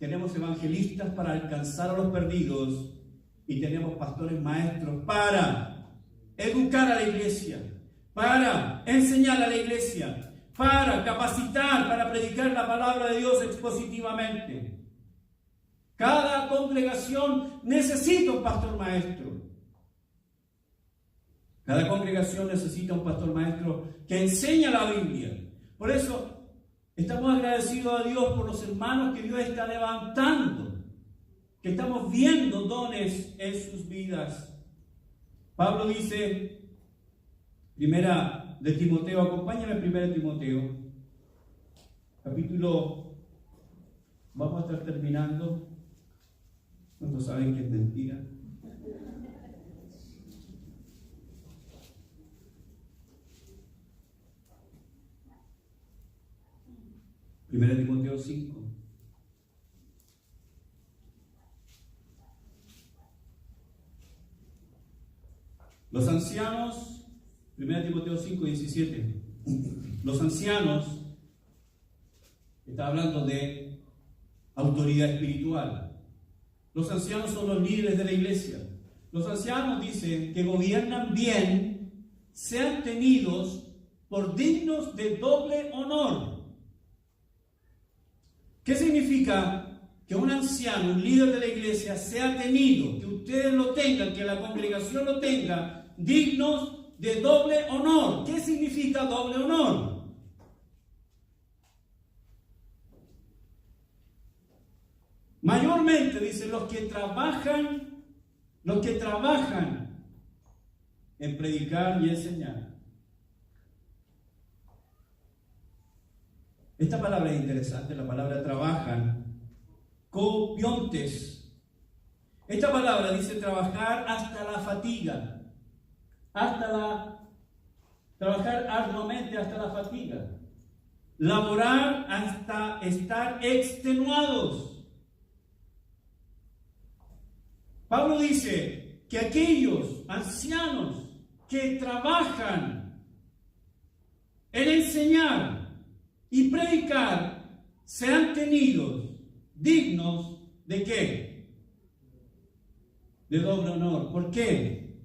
tenemos evangelistas para alcanzar a los perdidos y tenemos pastores maestros para educar a la iglesia, para enseñar a la iglesia, para capacitar, para predicar la palabra de Dios expositivamente. Cada congregación necesita un pastor maestro. Cada congregación necesita un pastor maestro que enseña la Biblia. Por eso estamos agradecidos a Dios por los hermanos que Dios está levantando, que estamos viendo dones en sus vidas. Pablo dice, primera de Timoteo, acompáñame, primera de Timoteo, capítulo, vamos a estar terminando. ¿Cuántos saben que es mentira? Primera de Timoteo 5. Los ancianos, Primera de Timoteo 5, 17. Los ancianos, está hablando de autoridad espiritual. Los ancianos son los líderes de la iglesia. Los ancianos dicen que gobiernan bien, sean tenidos por dignos de doble honor. ¿Qué significa que un anciano, un líder de la iglesia, sea tenido, que ustedes lo tengan, que la congregación lo tenga, dignos de doble honor? ¿Qué significa doble honor? Mayormente, dice, los que trabajan en predicar y enseñar. Esta palabra es interesante, la palabra trabajan, copiontes. Esta palabra dice trabajar hasta la fatiga, trabajar arduamente hasta la fatiga, laborar hasta estar extenuados. Pablo dice que aquellos ancianos que trabajan en enseñar y predicar sean tenidos dignos ¿de qué? De doble honor. ¿Por qué?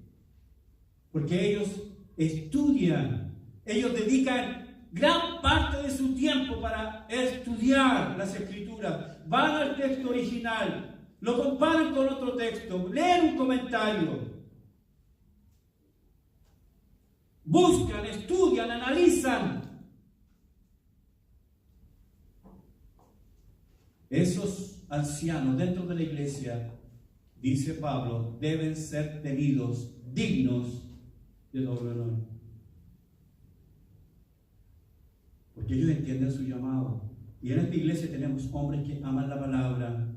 Porque ellos estudian, ellos dedican gran parte de su tiempo para estudiar las Escrituras, van al texto original, lo comparan con otro texto, leen un comentario, buscan, estudian, analizan. Esos ancianos dentro de la iglesia, dice Pablo, deben ser tenidos dignos de doble honor. Porque ellos entienden su llamado. Y en esta iglesia tenemos hombres que aman la palabra.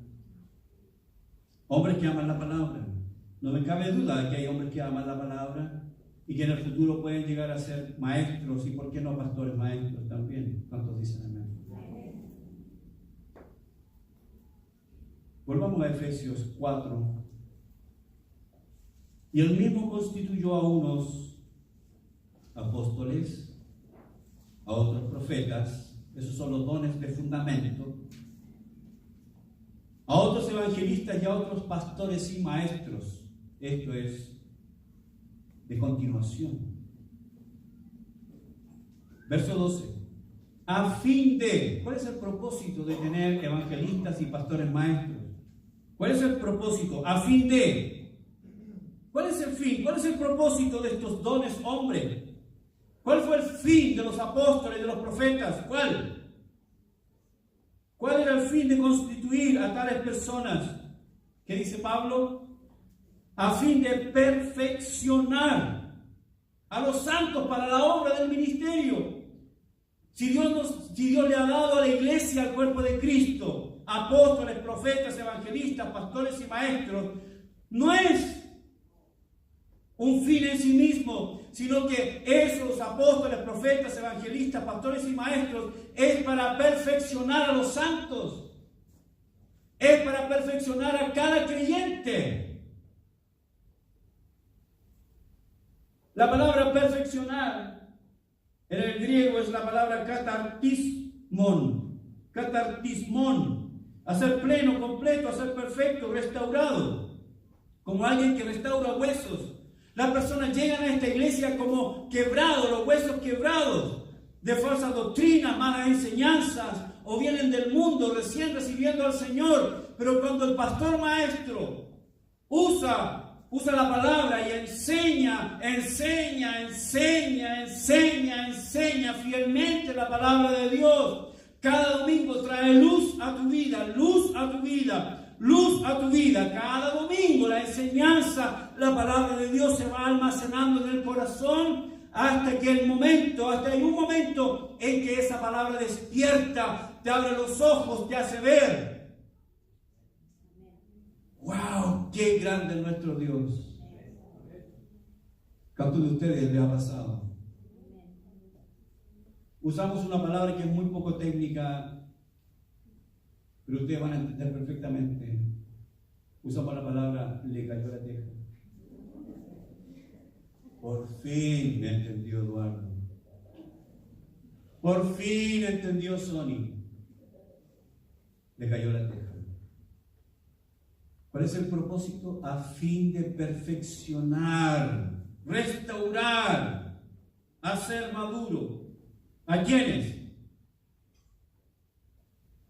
Hombres que aman la palabra. No me cabe duda de que hay hombres que aman la palabra y que en el futuro pueden llegar a ser maestros y, ¿por qué no, pastores maestros también? ¿Cuántos dicen amén? Volvamos a Efesios 4. Y él mismo constituyó a unos apóstoles, a otros profetas, esos son los dones de fundamento, a otros evangelistas y a otros pastores y maestros. Esto es de continuación. Verso 12. A fin de, ¿cuál es el propósito de tener evangelistas y pastores maestros? ¿Cuál es el propósito? A fin de, ¿cuál es el fin? ¿Cuál es el propósito de estos dones, hombre? ¿Cuál fue el fin de los apóstoles, de los profetas? ¿Cuál? ¿Cuál era el fin de constituir a tales personas? ¿Qué dice Pablo? A fin de perfeccionar a los santos para la obra del ministerio. Si Dios le ha dado a la iglesia, al cuerpo de Cristo, apóstoles, profetas, evangelistas, pastores y maestros, no es un fin en sí mismo, sino que esos apóstoles, profetas, evangelistas, pastores y maestros es para perfeccionar a los santos, es para perfeccionar a cada creyente. La palabra perfeccionar en el griego es la palabra catartismon, hacer pleno, completo, hacer perfecto, restaurado, como alguien que restaura huesos. Las personas llegan a esta iglesia como quebrados, los huesos quebrados, de falsas doctrinas, malas enseñanzas, o vienen del mundo recién recibiendo al Señor. Pero cuando el pastor maestro usa la palabra y enseña fielmente la palabra de Dios, cada domingo trae luz a tu vida, luz a tu vida, luz a tu vida. Cada domingo la enseñanza, la palabra de Dios se va almacenando en el corazón hasta que hay un momento en que esa palabra despierta, te abre los ojos, te hace ver. ¡Wow! ¡Qué grande es nuestro Dios! ¿Cuántos de ustedes les ha pasado? Usamos una palabra que es muy poco técnica, pero ustedes van a entender perfectamente. Usamos la palabra le cayó la teja. Por fin me entendió Eduardo. Por fin entendió Sony. Le cayó la teja. ¿Cuál es el propósito? A fin de perfeccionar, restaurar, hacer maduro. ¿A quiénes?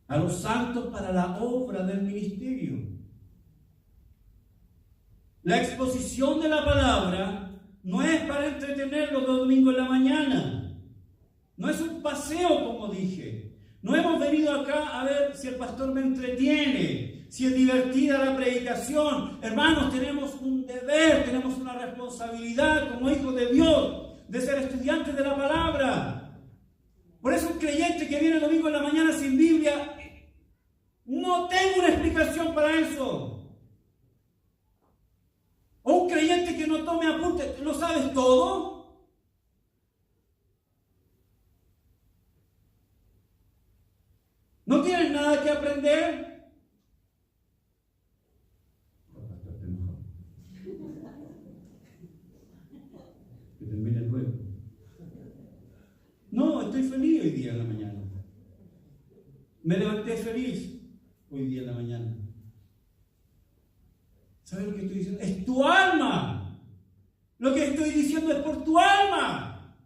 A los santos para la obra del ministerio. La exposición de la palabra no es para entretenerlos los domingos en la mañana. No es un paseo, como dije. No hemos venido acá a ver si el pastor me entretiene, si es divertida la predicación. Hermanos, tenemos un deber, tenemos una responsabilidad como hijos de Dios de ser estudiantes de la palabra. Por eso un creyente que viene el domingo en la mañana sin Biblia, no tengo una explicación para eso. O un creyente que no tome apuntes, ¿lo sabes todo? ¿No tienes nada que aprender? Que termine luego. No, estoy feliz hoy día en la mañana. Me levanté feliz hoy día en la mañana. ¿Sabes lo que estoy diciendo? Es tu alma. Lo que estoy diciendo es por tu alma.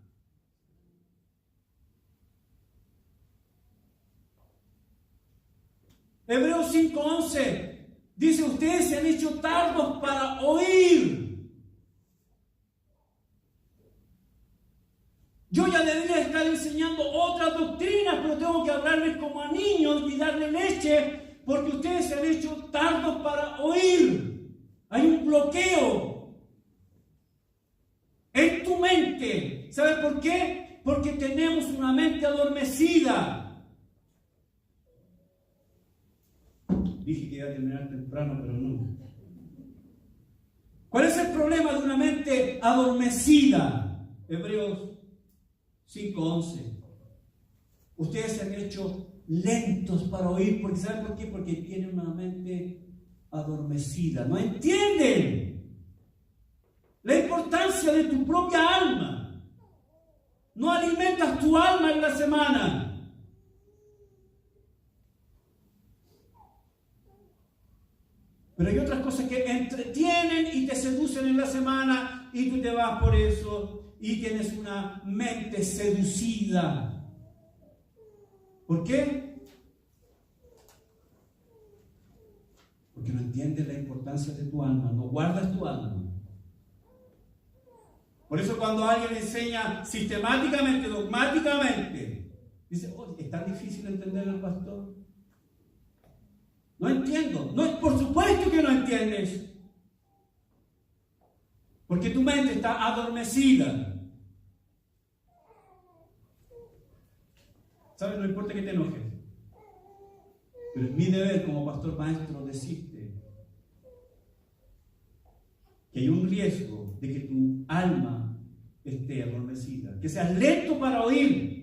Hebreos 5:11 dice: ustedes se han hecho tardos para oír. Yo ya debería estar enseñando otras doctrinas, pero tengo que hablarles como a niños y darles leche, porque ustedes se han hecho tardos para oír. Hay un bloqueo en tu mente. ¿Sabes por qué? Porque tenemos una mente adormecida. Dije que iba a terminar temprano, pero no. ¿Cuál es el problema de una mente adormecida? Hebreos 5:11. Ustedes se han hecho lentos para oír, porque ¿saben por qué? Porque tienen una mente adormecida. No entienden la importancia de tu propia alma. No alimentas tu alma en la semana. Pero hay otras cosas que entretienen y te seducen en la semana y tú te vas por eso y tienes una mente seducida. ¿Por qué? Porque no entiendes la importancia de tu alma, no guardas tu alma. Por eso cuando alguien enseña sistemáticamente, dogmáticamente, dice: oh, es tan difícil entender al pastor. No entiendo. No, por supuesto que no entiendes. Porque tu mente está adormecida. ¿Sabes? No importa que te enojes. Pero es mi deber como pastor maestro decirte que hay un riesgo de que tu alma esté adormecida, que seas lento para oír.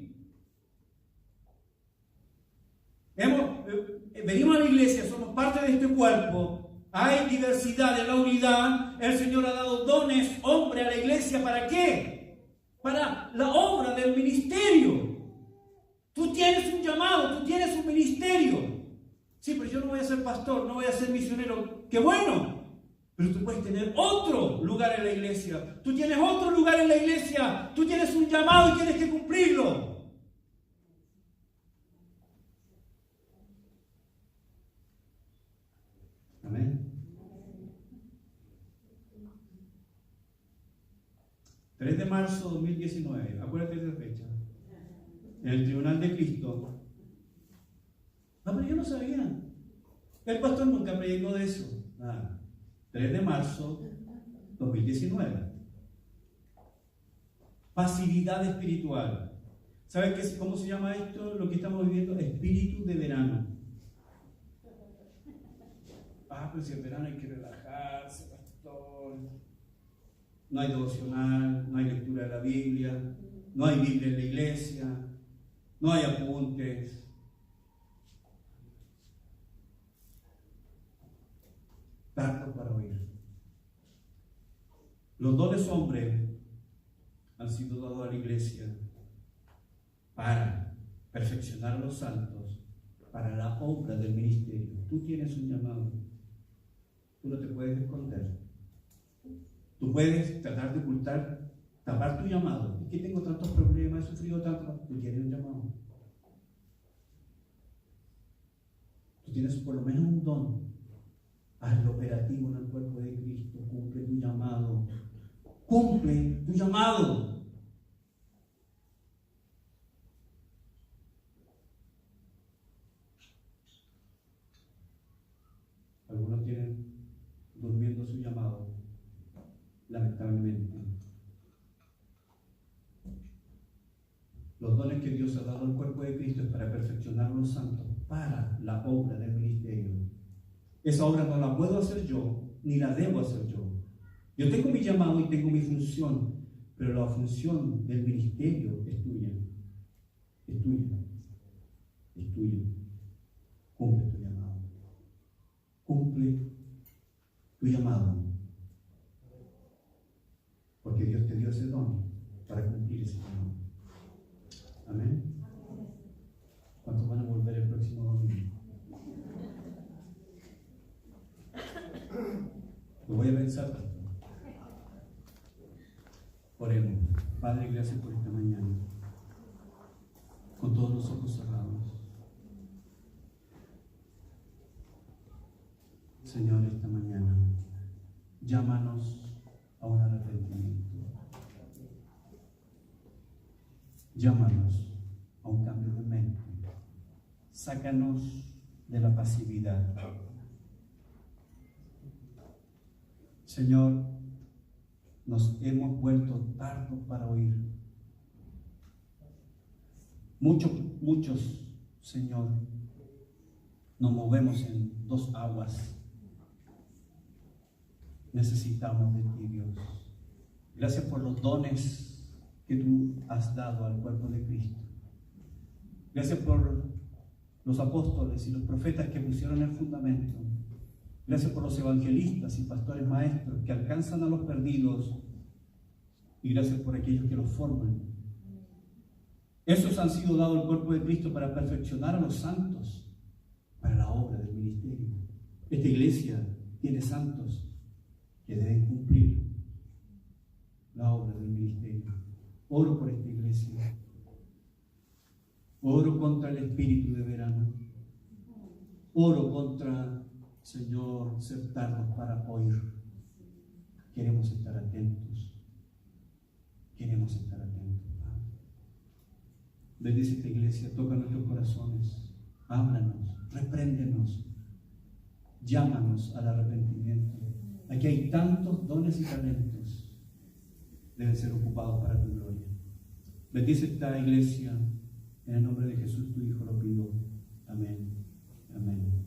Venimos a la iglesia, somos parte de este cuerpo, hay diversidad en la unidad. El Señor ha dado dones, hombre, a la iglesia. ¿Para qué? Para la obra del ministerio. Tú tienes un llamado, tú tienes un ministerio. Sí, pero yo no voy a ser pastor, no voy a ser misionero. ¡Qué bueno! Pero tú puedes tener otro lugar en la iglesia. Tú tienes otro lugar en la iglesia. Tú tienes un llamado y tienes que cumplirlo. Amén. 3 de marzo de 2019. Acuérdate de esa fecha. En el Tribunal de Cristo. No, pero yo no sabía. El pastor nunca predicó de eso. 3 de marzo 2019. Pasividad espiritual. ¿Saben cómo se llama esto? Lo que estamos viviendo, espíritu de verano. Pero si en verano hay que relajarse, pastor. No hay devocional, no hay lectura de la Biblia, no hay Biblia en la iglesia, no hay apuntes. Tardo para oír. Los dones hombres han sido dados a la iglesia para perfeccionar a los santos, para la obra del ministerio. Tú tienes un llamado. Tú no te puedes esconder. Tú puedes tratar de ocultar, tapar tu llamado. Es que tengo tantos problemas, he sufrido tanto. Tú tienes un llamado. Tú tienes por lo menos un don. Hazlo operativo en el cuerpo de Cristo. Cumple tu llamado. Cumple tu llamado. lamentablemente. Los dones que Dios ha dado al cuerpo de Cristo es para perfeccionar a los santos, para la obra del ministerio. Esa obra no la puedo hacer yo, ni la debo hacer yo. Yo tengo mi llamado y tengo mi función, pero la función del ministerio es tuya. Es tuya. Es tuya. Cumple tu llamado. Cumple tu llamado. Porque Dios te dio ese don para cumplir ese llamado. Amén. ¿Cuántos van a volver el próximo domingo? Lo voy a pensar, pastor. Oremos. Padre, gracias por esta mañana. Con todos los ojos cerrados. Señor, esta mañana, llámanos a un arrepentimiento. Llámanos a un cambio de mente. Sácanos de la pasividad. Señor, nos hemos vuelto tardos para oír. Muchos, Señor, nos movemos en dos aguas. Necesitamos de ti, Dios. Gracias por los dones que tú has dado al cuerpo de Cristo. Gracias por los apóstoles y los profetas que pusieron el fundamento. Gracias por los evangelistas y pastores maestros que alcanzan a los perdidos. Y gracias por aquellos que los forman. Esos han sido dados al cuerpo de Cristo para perfeccionar a los santos para la obra del ministerio. Esta iglesia tiene santos que deben cumplir la obra del ministerio. Oro por esta iglesia. Oro contra el espíritu de verano. Oro contra, Señor, ser tardos para oír. Queremos estar atentos. Queremos estar atentos, Padre. Bendice esta iglesia, toca nuestros corazones. Háblanos, repréndenos. Llámanos al arrepentimiento. Aquí hay tantos dones y talentos. Deben ser ocupados para tu gloria. Bendice esta iglesia. En el nombre de Jesús, tu Hijo, lo pido. Amén. Amén.